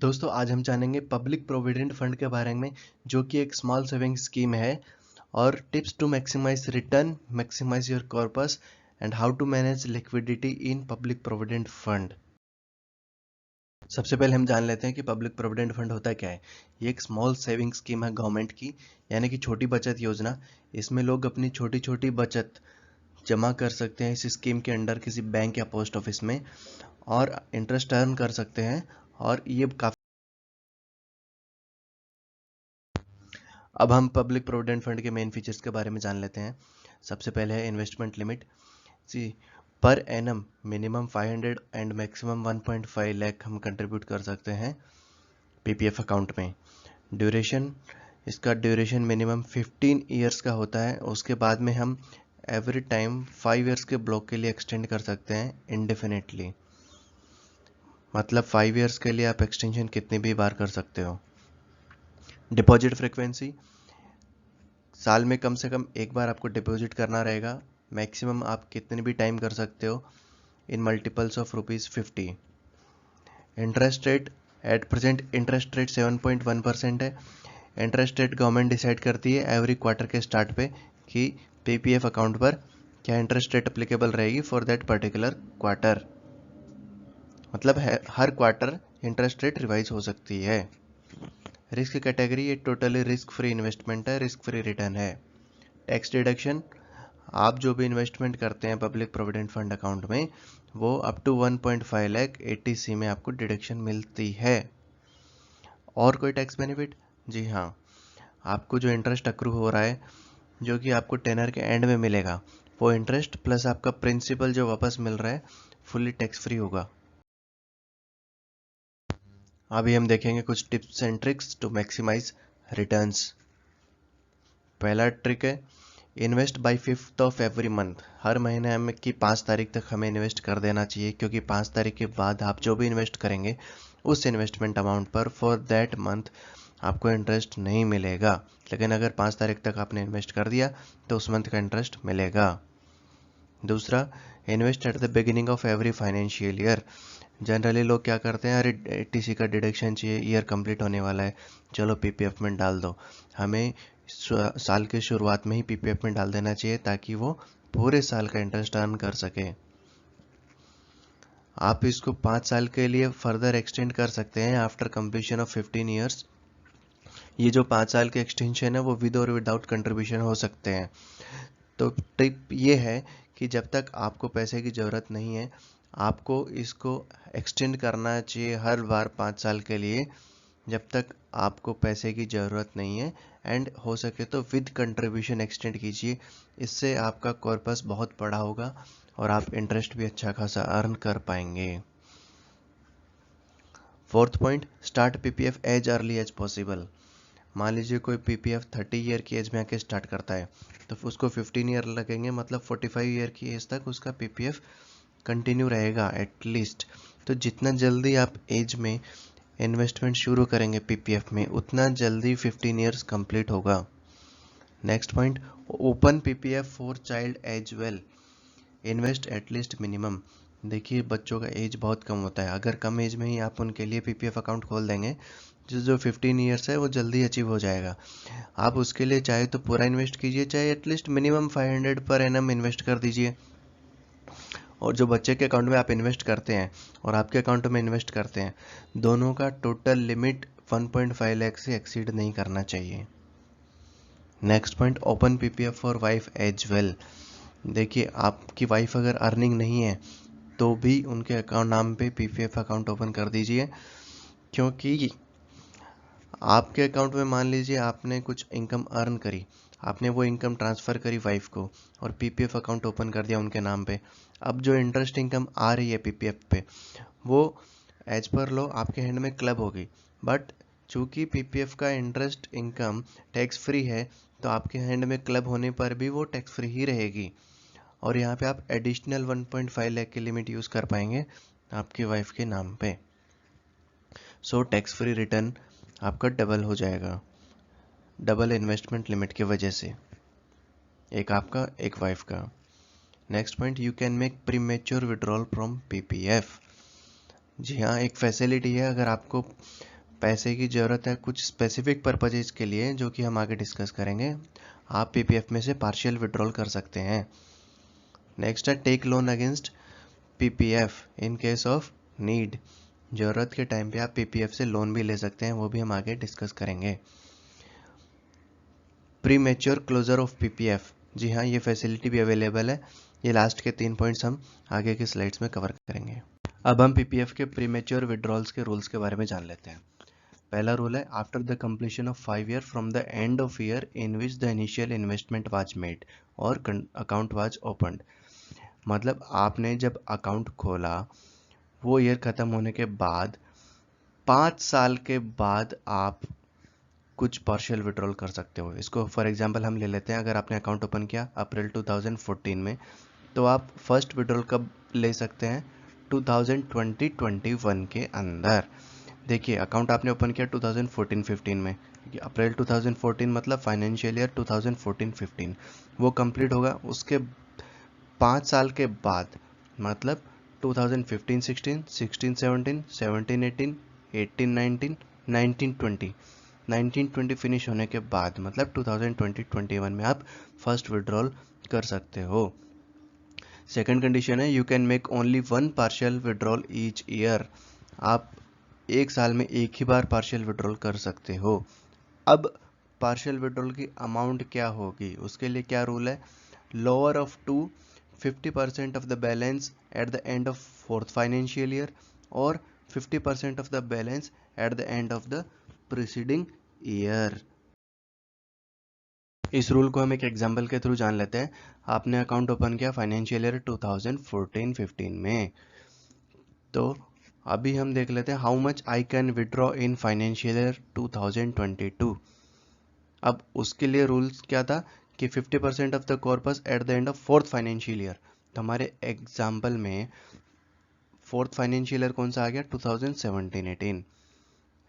दोस्तों आज हम जानेंगे पब्लिक प्रोविडेंट फंड के बारे में, जो कि एक स्मॉल सेविंग स्कीम है, और tips to maximise return, maximise your corpus and how to manage liquidity in public provident fund. सबसे पहले हम जान लेते हैं कि पब्लिक प्रोविडेंट फंड होता क्या है। ये एक स्मॉल सेविंग स्कीम है गवर्नमेंट की, यानी कि छोटी बचत योजना। इसमें लोग अपनी छोटी छोटी बचत जमा कर सकते हैं इस स्कीम के अंडर किसी बैंक या पोस्ट ऑफिस में, और इंटरेस्ट अर्न कर सकते हैं। और ये काफ़ी। अब हम पब्लिक प्रोविडेंट फंड के मेन फीचर्स के बारे में जान लेते हैं। सबसे पहले है इन्वेस्टमेंट लिमिट। सी per annum minimum 500 and maximum 1.5 lakh हम कंट्रीब्यूट कर सकते हैं पीपीएफ अकाउंट में। ड्यूरेशन, इसका ड्यूरेशन मिनिमम 15 ईयर्स का होता है। उसके बाद में हम एवरी टाइम 5 ईयर्स के ब्लॉक के लिए एक्सटेंड कर सकते हैं इंडेफिनेटली। मतलब 5 ईयर्स के लिए आप एक्सटेंशन कितनी भी बार कर सकते हो। डिपॉजिट फ्रिक्वेंसी, साल में कम से कम एक बार आपको डिपॉजिट करना रहेगा। मैक्सिमम आप कितने भी टाइम कर सकते हो in multiples of ₹50। Interest rate, at present interest rate 7.1% है। इंटरेस्ट रेट गवर्नमेंट डिसाइड करती है एवरी क्वार्टर के स्टार्ट पे कि पीपीएफ अकाउंट पर क्या इंटरेस्ट रेट अप्लीकेबल रहेगी फॉर दैट पर्टिकुलर क्वार्टर। मतलब है हर क्वार्टर इंटरेस्ट रेट रिवाइज हो सकती है। रिस्क कैटेगरी, ये टोटली रिस्क फ्री इन्वेस्टमेंट है, रिस्क फ्री रिटर्न है। टैक्स डिडक्शन, आप जो भी इन्वेस्टमेंट करते हैं पब्लिक प्रोविडेंट फंड अकाउंट में, वो अप टू 1.5 लाख एटीसी में आपको डिडक्शन मिलती है। और कोई टैक्स बेनिफिट? जी हाँ, आपको जो इंटरेस्ट अक्रू हो रहा है, जो कि आपको टेनर के एंड में मिलेगा, वो इंटरेस्ट प्लस आपका प्रिंसिपल जो वापस मिल रहा है फुल्ली टैक्स फ्री होगा। अभी हम देखेंगे कुछ tips and tricks to maximise returns. पहला ट्रिक है invest by 5th of every month. हर महीने हमें की 5 तारीख तक हमें इन्वेस्ट कर देना चाहिए, क्योंकि 5 तारीख के बाद आप जो भी इन्वेस्ट करेंगे उस इन्वेस्टमेंट अमाउंट पर फॉर दैट मंथ आपको इंटरेस्ट नहीं मिलेगा। लेकिन अगर 5 तारीख तक आपने इन्वेस्ट कर दिया तो उस मंथ का इंटरेस्ट मिलेगा। दूसरा, invest at the beginning of every financial year. Generally लोग क्या करते हैं, अरे एटीसी का डिडक्शन चाहिए, ईयर कंप्लीट होने वाला है, चलो पीपीएफ में डाल दो। हमें साल के शुरुआत में ही पीपीएफ में डाल देना चाहिए ताकि वो पूरे साल का इंटरेस्ट अर्न कर सके। आप इसको 5 साल के लिए फर्दर एक्सटेंड कर सकते हैं आफ्टर कंप्लीशन ऑफ 15 ईयर्स। ये जो 5 साल के एक्सटेंशन है वो विद और विदाउट कंट्रीब्यूशन हो सकते हैं। तो टिप ये है कि जब तक आपको पैसे की ज़रूरत नहीं है, आपको इसको एक्सटेंड करना चाहिए हर बार 5 साल के लिए, जब तक आपको पैसे की ज़रूरत नहीं है। एंड हो सके तो विद कंट्रीब्यूशन एक्सटेंड कीजिए, इससे आपका कॉर्पस बहुत बड़ा होगा और आप इंटरेस्ट भी अच्छा खासा अर्न कर पाएंगे। Fourth point, start PPF as early as possible. मान लीजिए कोई पीपीएफ 30 ईयर की एज में आके स्टार्ट करता है, तो उसको 15 ईयर लगेंगे, मतलब 45 ईयर की एज तक उसका पीपीएफ कंटिन्यू रहेगा एटलीस्ट। तो जितना जल्दी आप एज में इन्वेस्टमेंट शुरू करेंगे पीपीएफ में, उतना जल्दी 15 ईयर्स कंप्लीट होगा। Next point, open PPF for child as well. Invest at least minimum. देखिए बच्चों का एज बहुत कम होता है, अगर कम एज में ही आप उनके लिए पीपीएफ अकाउंट खोल देंगे, जो 15 ईयर्स है वो जल्दी अचीव हो जाएगा। आप उसके लिए चाहे तो पूरा इन्वेस्ट कीजिए, चाहे at least minimum 500 per annum invest कर दीजिए। और जो बच्चे के अकाउंट में आप इन्वेस्ट करते हैं और आपके अकाउंट में इन्वेस्ट करते हैं, दोनों का टोटल लिमिट 1.5 लाख से एक्सीड नहीं करना चाहिए। Next point, open PPF for wife as well. देखिए आपकी वाइफ अगर अर्निंग नहीं है तो भी उनके अकाउंट नाम पे पीपीएफ अकाउंट ओपन कर दीजिए, क्योंकि आपके अकाउंट में मान लीजिए आपने कुछ इनकम अर्न करी, आपने वो इनकम ट्रांसफ़र करी वाइफ को और पीपीएफ अकाउंट ओपन कर दिया उनके नाम पे। अब जो इंटरेस्ट इनकम आ रही है पीपीएफ पे, वो एज पर लॉ आपके हैंड में क्लब होगी, बट चूंकि पीपीएफ का इंटरेस्ट इनकम टैक्स फ्री है, तो आपके हैंड में क्लब होने पर भी वो टैक्स फ्री ही रहेगी। और यहाँ पे आप एडिशनल 1.5 लाख की लिमिट यूज़ कर पाएंगे आपकी वाइफ के नाम पे। सो टैक्स फ्री रिटर्न आपका डबल हो जाएगा, डबल इन्वेस्टमेंट लिमिट की वजह से, एक आपका एक वाइफ का। Next point, you can make premature withdrawal from PPF. जी हाँ, एक फैसिलिटी है, अगर आपको पैसे की ज़रूरत है कुछ स्पेसिफिक पर्पजेज के लिए जो कि हम आगे डिस्कस करेंगे, आप पीपीएफ में से पार्शियल विड्रॉल कर सकते हैं। नेक्स्ट है take loan against PPF in case of need. ज़रूरत के टाइम पे आप पीपीएफ से लोन भी ले सकते हैं, वो भी हम आगे डिस्कस करेंगे। Premature closure of PPF, जी हाँ, ये फैसिलिटी भी अवेलेबल है। ये लास्ट के 3 पॉइंट्स हम आगे के स्लाइड्स में कवर करेंगे। अब हम पीपीएफ के प्री मैच्योर विड्रॉल्स के रूल्स के बारे में जान लेते हैं। पहला रूल है after the completion of 5 year from the end of year in which the initial investment was made और अकाउंट वाज ओपनड। मतलब आपने जब अकाउंट खोला वो ईयर ख़त्म होने के बाद 5 साल के बाद आप कुछ पार्शियल विड्रॉल कर सकते हो। इसको फॉर एग्जांपल हम ले लेते हैं, अगर आपने अकाउंट ओपन किया अप्रैल 2014 में, तो आप फर्स्ट विड्रॉल कब ले सकते हैं? 2020-21 के अंदर। देखिए अकाउंट आपने ओपन किया 2014-15 में, अप्रैल 2014 मतलब फाइनेंशियल ईयर 2014-15 वो कंप्लीट होगा। उसके 5 साल के बाद मतलब 2015-16, 16-17, 17-18, 18-19, 19-20, 19-20 फिनिश होने के बाद मतलब 2020-21 में आप फर्स्ट विड्रॉल कर सकते हो। सेकंड कंडीशन है you can make only 1 partial withdrawal each year. आप एक साल में एक ही बार पार्शियल विड्रॉल कर सकते हो। अब पार्शियल विड्रॉल की अमाउंट क्या होगी, उसके लिए क्या रूल है? Lower of two 50% of the balance at the end of fourth financial year और 50% of the balance at the end of the preceding year. इस रूल को हम एक एग्जांपल के थ्रू जान लेते हैं। आपने अकाउंट ओपन किया फाइनेंशियल ईयर 2014-15 में, तो अभी हम देख लेते हैं how much I can withdraw in financial year 2022। अब उसके लिए रूल्स क्या था कि 50% of the corpus eight the end of fourth financial year. तो हमारे एग्जाम्पल में फोर्थ फाइनेंशियल ईयर कौन सा आ गया? 2017-18।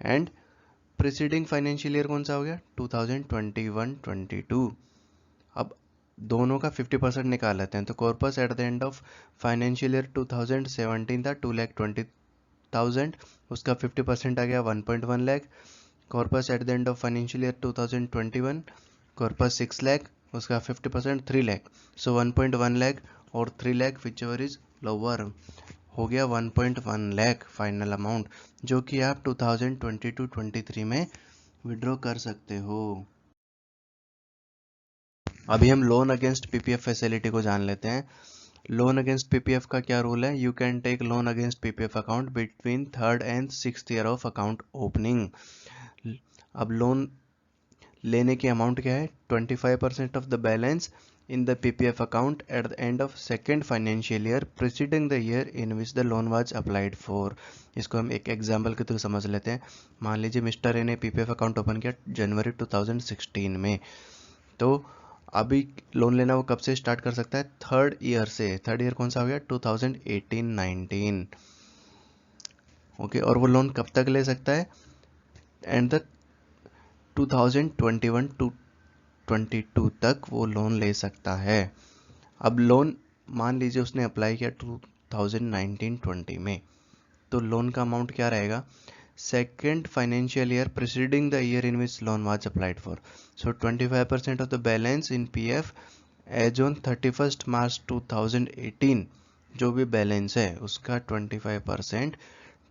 एंड प्रीसीडिंग फाइनेंशियल ईयर कौन सा हो गया? 2021-22। अब दोनों का 50% निकाल लेते हैं, तो corpus eight the end of financial year 2017 था 2,20,000, उसका 50% आ गया 1.1 lakh. Corpus eight the end of financial year 2021 corpus 6 lakh, उसका 50% 3 लाख। सो 1.1 लाख और 3 lakh which ever is lower, हो गया 1.1 लाख फाइनल अमाउंट, जो कि आप 2022-23 में विड्रॉ कर सकते हो। अभी हम लोन अगेंस्ट पीपीएफ फैसिलिटी को जान लेते हैं। लोन अगेंस्ट पीपीएफ का क्या रूल है? You can take loan against PPF account between 3rd and 6th year of account opening. अब लोन लेने की अमाउंट क्या है? 25% of the balance in the PPF account at the end of second financial year preceding the year in which the loan was applied for. इसको हम एक example के through समझ लेते हैं। मान लीजिए मिस्टर ए ने पीपीएफ अकाउंट ओपन किया जनवरी 2016 में, तो अभी लोन लेना वो कब से स्टार्ट कर सकता है? 3rd ईयर से। 3rd ईयर कौन सा हो गया? 2018-19। ओके, और वो लोन कब तक ले सकता है? एंड द 2021 टू 22 तक वो लोन ले सकता है। अब लोन मान लीजिए उसने अप्लाई किया 2019-20 में, तो लोन का अमाउंट क्या रहेगा? Second financial year preceding the year in which loan was applied for. So 25% of the balance in PF as on 31 March 2018, जो भी बैलेंस है उसका 25%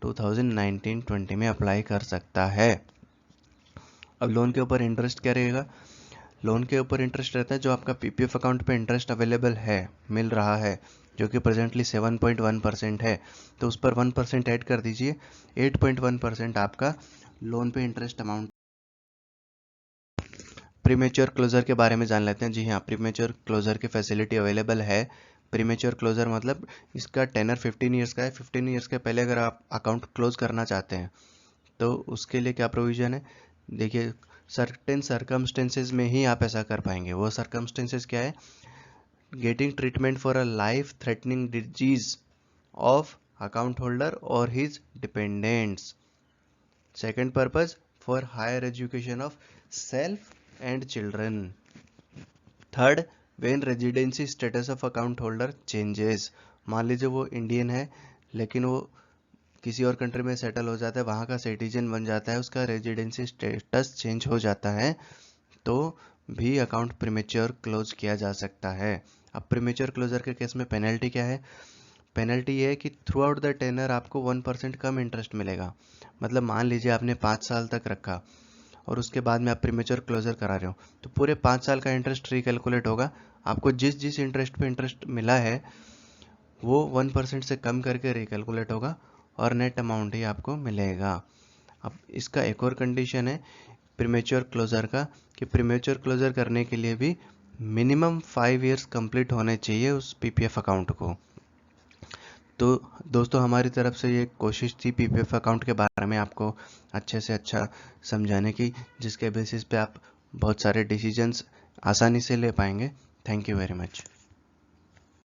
2019-20 में अप्लाई कर सकता है। अब लोन के ऊपर इंटरेस्ट क्या रहेगा? लोन के ऊपर इंटरेस्ट रहता है जो आपका पीपीएफ अकाउंट पे इंटरेस्ट अवेलेबल है, मिल रहा है, जो कि प्रेजेंटली 7.1% है, तो उस पर 1% ऐड कर दीजिए, 8.1% आपका लोन पे इंटरेस्ट अमाउंट। प्रीमेच्योर क्लोजर के बारे में जान लेते हैं। जी हाँ, प्रीमेच्योर क्लोजर की फैसिलिटी अवेलेबल है। प्रीमेच्योर क्लोजर मतलब इसका टेनर 15 ईयर्स का है। 15 ईयर्स के पहले अगर आप अकाउंट क्लोज करना चाहते हैं तो उसके लिए क्या प्रोविज़न है? देखिए, सर्टेन सर्कमस्टेंसेज में ही आप ऐसा कर पाएंगे। वो सर्कमस्टेंसेज क्या है? Getting treatment for a life threatening disease of account holder और his dependents. Second purpose, for higher education of self and children. Third, when residency status of account holder changes. मान लीजिए वो इंडियन है लेकिन वो किसी और कंट्री में सेटल हो जाता है, वहाँ का सिटीजन बन जाता है, उसका रेजिडेंसी स्टेटस चेंज हो जाता है, तो भी अकाउंट प्रीमेच्योर क्लोज किया जा सकता है। अब प्रीमेच्योर क्लोजर के केस में पेनल्टी क्या है? पेनल्टी ये है कि थ्रू आउट द टेनर आपको 1% कम इंटरेस्ट मिलेगा। मतलब मान लीजिए आपने 5 साल तक रखा और उसके बाद में आप प्रीमेच्योर क्लोजर करा रहे हो, तो पूरे 5 साल का इंटरेस्ट रिकैलकुलेट होगा। आपको जिस जिस इंटरेस्ट पे इंटरेस्ट मिला है वो 1% से कम करके रिकैलकुलेट होगा और नेट अमाउंट ही आपको मिलेगा। अब इसका एक और कंडीशन है प्रीमेच्योर क्लोजर का, कि प्रीमेच्योर क्लोजर करने के लिए भी मिनिमम 5 इयर्स कंप्लीट होने चाहिए उस पीपीएफ अकाउंट को। तो दोस्तों हमारी तरफ से ये कोशिश थी पीपीएफ अकाउंट के बारे में आपको अच्छे से अच्छा समझाने की, जिसके बेसिस पे आप बहुत सारे डिसीजंस आसानी से ले पाएंगे। Thank you very much.